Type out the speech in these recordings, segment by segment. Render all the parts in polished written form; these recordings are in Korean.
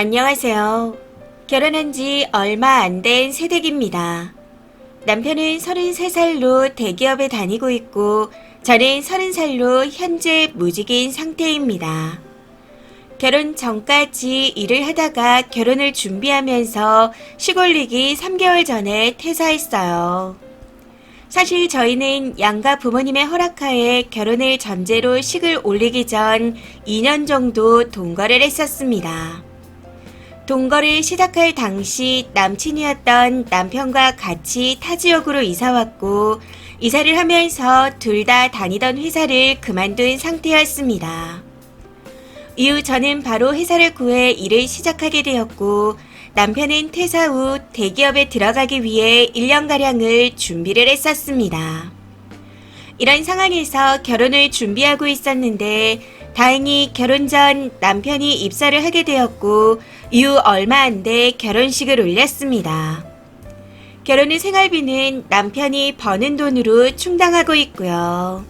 안녕하세요. 결혼한 지 얼마 안 된 새댁입니다. 남편은 33살로 대기업에 다니고 있고 저는 30살로 현재 무직인 상태입니다. 결혼 전까지 일을 하다가 결혼을 준비하면서 시골리기 3개월 전에 퇴사했어요. 사실 저희는 양가 부모님의 허락하에 결혼을 전제로 식을 올리기 전 2년 정도 동거를 했었습니다. 동거를 시작할 당시 남친이었던 남편과 같이 타 지역으로 이사왔고 이사를 하면서 둘 다 다니던 회사를 그만둔 상태였습니다. 이후 저는 바로 회사를 구해 일을 시작하게 되었고 남편은 퇴사 후 대기업에 들어가기 위해 1년가량을 준비를 했었습니다. 이런 상황에서 결혼을 준비하고 있었는데 다행히 결혼 전 남편이 입사를 하게 되었고 이후 얼마 안 돼 결혼식을 올렸습니다. 결혼 후 생활비는 남편이 버는 돈으로 충당하고 있고요.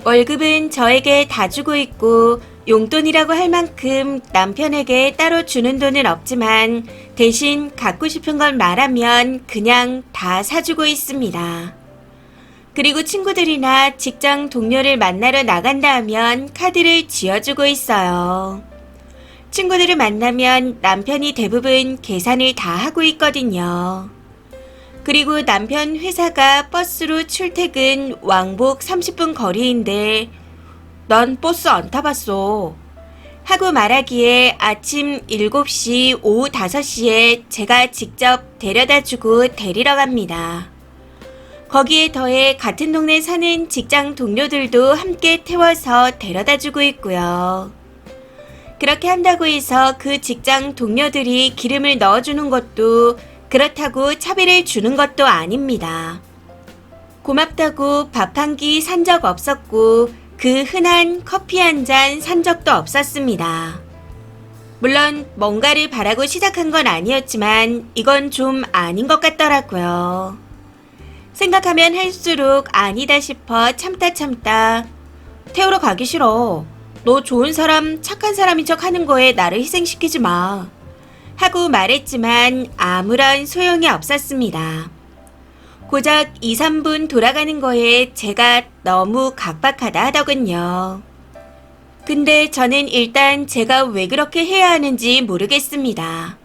월급은 저에게 다 주고 있고 용돈이라고 할 만큼 남편에게 따로 주는 돈은 없지만 대신 갖고 싶은 걸 말하면 그냥 다 사주고 있습니다. 그리고 친구들이나 직장 동료를 만나러 나간다 하면 카드를 쥐어주고 있어요. 친구들을 만나면 남편이 대부분 계산을 다 하고 있거든요. 그리고 남편 회사가 버스로 출퇴근 왕복 30분 거리인데 난 버스 안 타봤어. 하고 말하기에 아침 7시, 오후 5시에 제가 직접 데려다주고 데리러 갑니다. 거기에 더해 같은 동네 사는 직장 동료들도 함께 태워서 데려다주고 있고요. 그렇게 한다고 해서 그 직장 동료들이 기름을 넣어주는 것도 그렇다고 차비를 주는 것도 아닙니다. 고맙다고 밥 한 끼 산 적 없었고 그 흔한 커피 한 잔 산 적도 없었습니다. 물론 뭔가를 바라고 시작한 건 아니었지만 이건 좀 아닌 것 같더라고요. 생각하면 할수록 아니다 싶어 참다 태우러 가기 싫어. 너 좋은 사람, 착한 사람인 척 하는 거에 나를 희생시키지 마. 하고 말했지만 아무런 소용이 없었습니다. 고작 2, 3분 돌아가는 거에 제가 너무 각박하다 하더군요. 근데 저는 일단 제가 왜 그렇게 해야 하는지 모르겠습니다.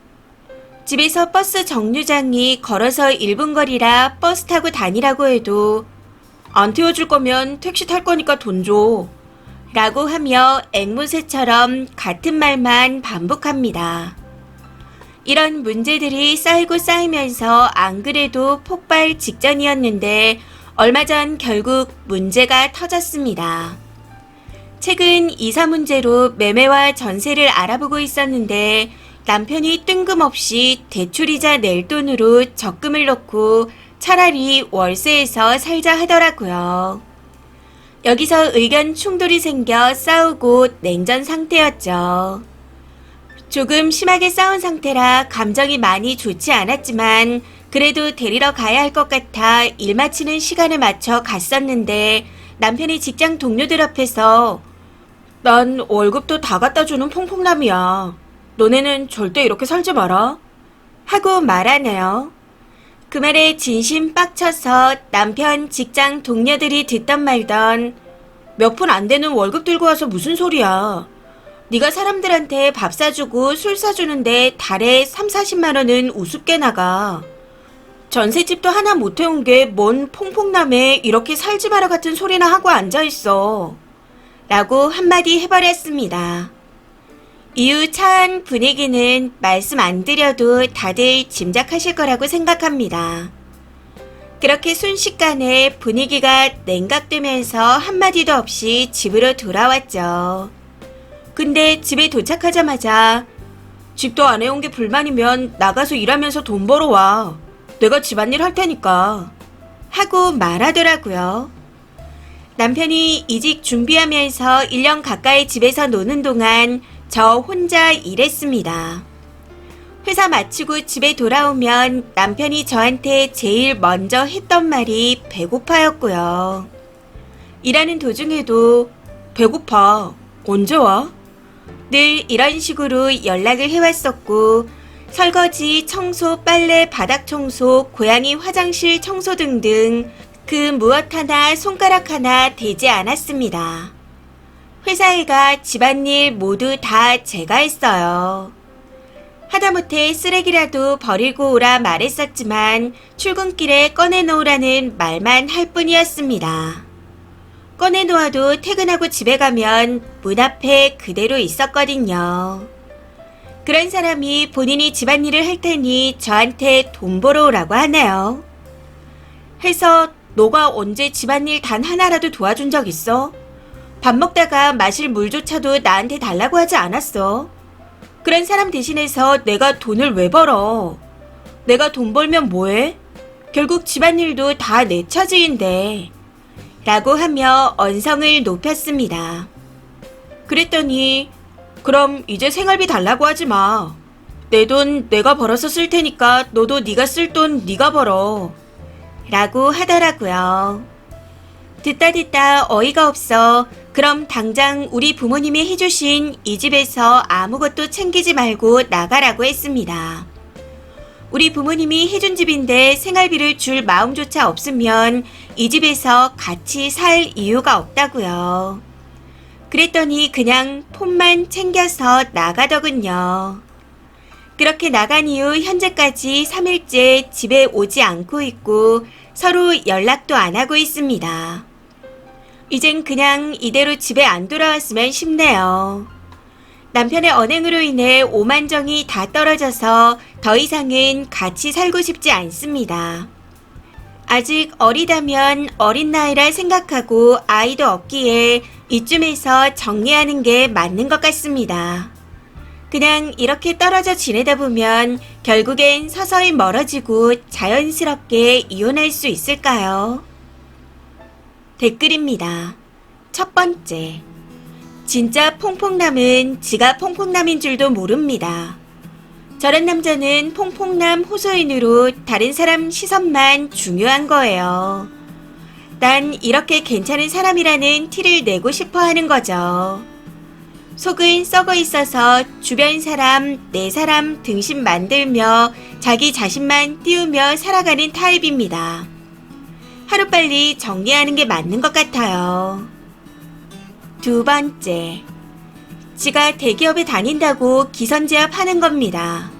집에서 버스 정류장이 걸어서 1분 거리라 버스 타고 다니라고 해도 안 태워줄 거면 택시 탈 거니까 돈 줘. 라고 하며 앵무새처럼 같은 말만 반복합니다. 이런 문제들이 쌓이고 쌓이면서 안 그래도 폭발 직전이었는데 얼마 전 결국 문제가 터졌습니다. 최근 이사 문제로 매매와 전세를 알아보고 있었는데 남편이 뜬금없이 대출이자 낼 돈으로 적금을 넣고 차라리 월세에서 살자 하더라고요. 여기서 의견 충돌이 생겨 싸우고 냉전 상태였죠. 조금 심하게 싸운 상태라 감정이 많이 좋지 않았지만 그래도 데리러 가야 할 것 같아 일 마치는 시간에 맞춰 갔었는데 남편이 직장 동료들 앞에서 난 월급도 다 갖다 주는 퐁퐁남이야. 너네는 절대 이렇게 살지 마라. 하고 말하네요. 그 말에 진심 빡쳐서 남편 직장 동료들이 듣던 말던 몇 푼 안 되는 월급 들고 와서 무슨 소리야. 네가 사람들한테 밥 사주고 술 사주는데 달에 3, 40만 원은 우습게 나가. 전셋집도 하나 못 태운 게 뭔 퐁퐁남에 이렇게 살지 마라 같은 소리나 하고 앉아있어. 라고 한마디 해버렸습니다. 이후 처한 분위기는 말씀 안 드려도 다들 짐작하실 거라고 생각합니다. 그렇게 순식간에 분위기가 냉각되면서 한마디도 없이 집으로 돌아왔죠. 근데 집에 도착하자마자 집도 안 해온 게 불만이면 나가서 일하면서 돈 벌어와. 내가 집안일 할 테니까. 하고 말하더라고요. 남편이 이직 준비하면서 1년 가까이 집에서 노는 동안 저 혼자 일했습니다. 회사 마치고 집에 돌아오면 남편이 저한테 제일 먼저 했던 말이 배고파였고요. 일하는 도중에도 배고파. 언제 와? 늘 이런 식으로 연락을 해왔었고, 설거지, 청소, 빨래, 바닥 청소, 고양이 화장실 청소 등등 그 무엇 하나 손가락 하나 대지 않았습니다. 회사 일과 집안일 모두 다 제가 했어요. 하다못해 쓰레기라도 버리고 오라 말했었지만 출근길에 꺼내놓으라는 말만 할 뿐이었습니다. 꺼내놓아도 퇴근하고 집에 가면 문 앞에 그대로 있었거든요. 그런 사람이 본인이 집안일을 할 테니 저한테 돈 벌어 오라고 하네요. 해서 너가 언제 집안일 단 하나라도 도와준 적 있어? 밥 먹다가 마실 물조차도 나한테 달라고 하지 않았어. 그런 사람 대신해서 내가 돈을 왜 벌어? 내가 돈 벌면 뭐해? 결국 집안일도 다 내 차지인데. 라고 하며 언성을 높였습니다. 그랬더니 그럼 이제 생활비 달라고 하지 마. 내 돈 내가 벌어서 쓸 테니까 너도 네가 쓸 돈 네가 벌어. 라고 하더라고요. 듣다 어이가 없어 그럼 당장 우리 부모님이 해주신 이 집에서 아무것도 챙기지 말고 나가라고 했습니다. 우리 부모님이 해준 집인데 생활비를 줄 마음조차 없으면 이 집에서 같이 살 이유가 없다고요. 그랬더니 그냥 폰만 챙겨서 나가더군요. 그렇게 나간 이후 현재까지 3일째 집에 오지 않고 있고 서로 연락도 안 하고 있습니다. 이젠 그냥 이대로 집에 안 돌아왔으면 싶네요. 남편의 언행으로 인해 오만정이 다 떨어져서 더 이상은 같이 살고 싶지 않습니다. 아직 어리다면 어린 나이라 생각하고 아이도 없기에 이쯤에서 정리하는 게 맞는 것 같습니다. 그냥 이렇게 떨어져 지내다 보면 결국엔 서서히 멀어지고 자연스럽게 이혼할 수 있을까요? 댓글입니다. 첫 번째. 진짜 퐁퐁남은 지가 퐁퐁남인 줄도 모릅니다. 저런 남자는 퐁퐁남 호소인으로 다른 사람 시선만 중요한 거예요. 난 이렇게 괜찮은 사람이라는 티를 내고 싶어 하는 거죠. 속은 썩어 있어서 주변 사람, 내 사람 등신 만들며 자기 자신만 띄우며 살아가는 타입입니다. 하루빨리 정리하는 게 맞는 것 같아요. 두 번째. 지가 대기업에 다닌다고 기선제압 하는 겁니다.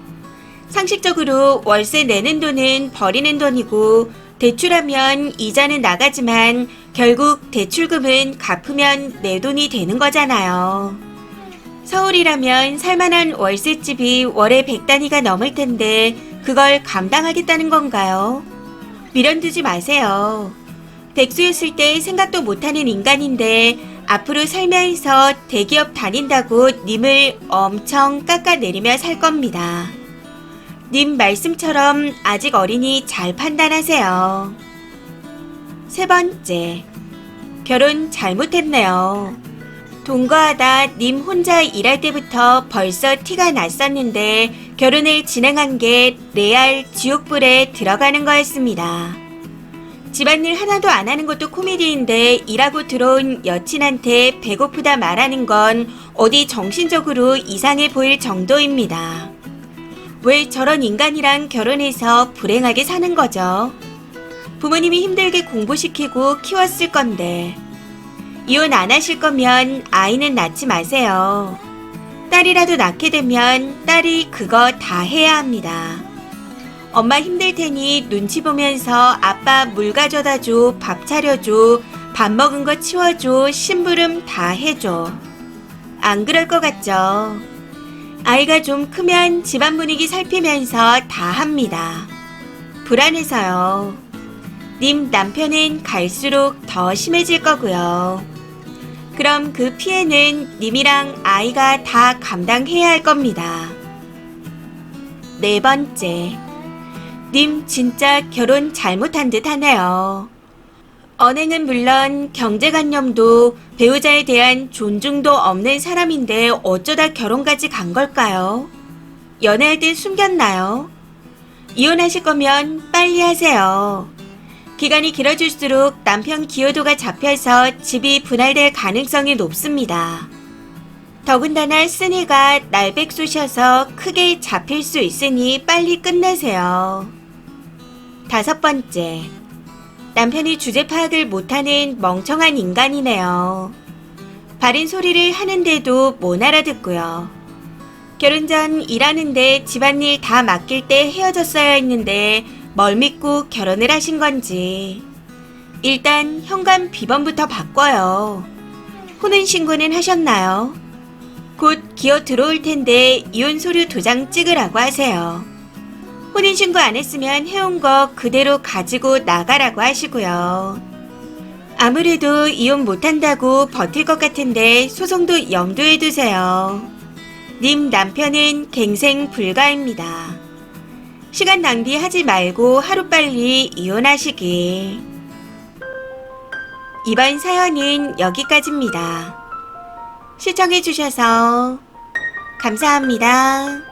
상식적으로 월세 내는 돈은 버리는 돈이고 대출하면 이자는 나가지만 결국 대출금은 갚으면 내 돈이 되는 거잖아요. 서울이라면 살만한 월세집이 월에 100단위가 넘을 텐데 그걸 감당하겠다는 건가요? 미련두지 마세요. 백수였을 때 생각도 못하는 인간인데 앞으로 살면서 대기업 다닌다고 님을 엄청 깎아내리며 살 겁니다. 님 말씀처럼 아직 어리니 잘 판단하세요. 세 번째. 결혼 잘못했네요. 동거하다 님 혼자 일할 때부터 벌써 티가 났었는데 결혼을 진행한 게 레알 지옥불에 들어가는 거였습니다. 집안일 하나도 안 하는 것도 코미디인데 일하고 들어온 여친한테 배고프다 말하는 건 어디 정신적으로 이상해 보일 정도입니다. 왜 저런 인간이랑 결혼해서 불행하게 사는 거죠? 부모님이 힘들게 공부시키고 키웠을 건데. 이혼 안 하실 거면 아이는 낳지 마세요. 딸이라도 낳게 되면 딸이 그거 다 해야 합니다. 엄마 힘들 테니 눈치 보면서 아빠 물 가져다 줘, 밥 차려줘, 밥 먹은 거 치워줘, 심부름 다 해줘. 안 그럴 것 같죠? 아이가 좀 크면 집안 분위기 살피면서 다 합니다. 불안해서요. 님 남편은 갈수록 더 심해질 거고요. 그럼 그 피해는 님이랑 아이가 다 감당해야 할 겁니다. 네 번째. 님 진짜 결혼 잘못한 듯 하네요. 언행은 물론 경제관념도 배우자에 대한 존중도 없는 사람인데 어쩌다 결혼까지 간 걸까요? 연애할 땐 숨겼나요? 이혼하실 거면 빨리 하세요. 기간이 길어질수록 남편 기여도가 잡혀서 집이 분할될 가능성이 높습니다. 더군다나 쓴이가 날백 쏘셔서 크게 잡힐 수 있으니 빨리 끝내세요. 5번째, 남편이 주제 파악을 못하는 멍청한 인간이네요. 바른 소리를 하는데도 못 알아듣고요. 결혼 전 일하는데 집안일 다 맡길 때 헤어졌어야 했는데 뭘 믿고 결혼을 하신 건지. 일단 현관 비번부터 바꿔요. 혼인신고는 하셨나요? 곧 기어 들어올 텐데 이혼 서류 도장 찍으라고 하세요. 혼인신고 안 했으면 해온 거 그대로 가지고 나가라고 하시고요. 아무래도 이혼 못한다고 버틸 것 같은데 소송도 염두에 두세요. 님 남편은 갱생 불가입니다. 시간 낭비하지 말고 하루빨리 이혼하시길. 이번 사연은 여기까지입니다. 시청해주셔서 감사합니다.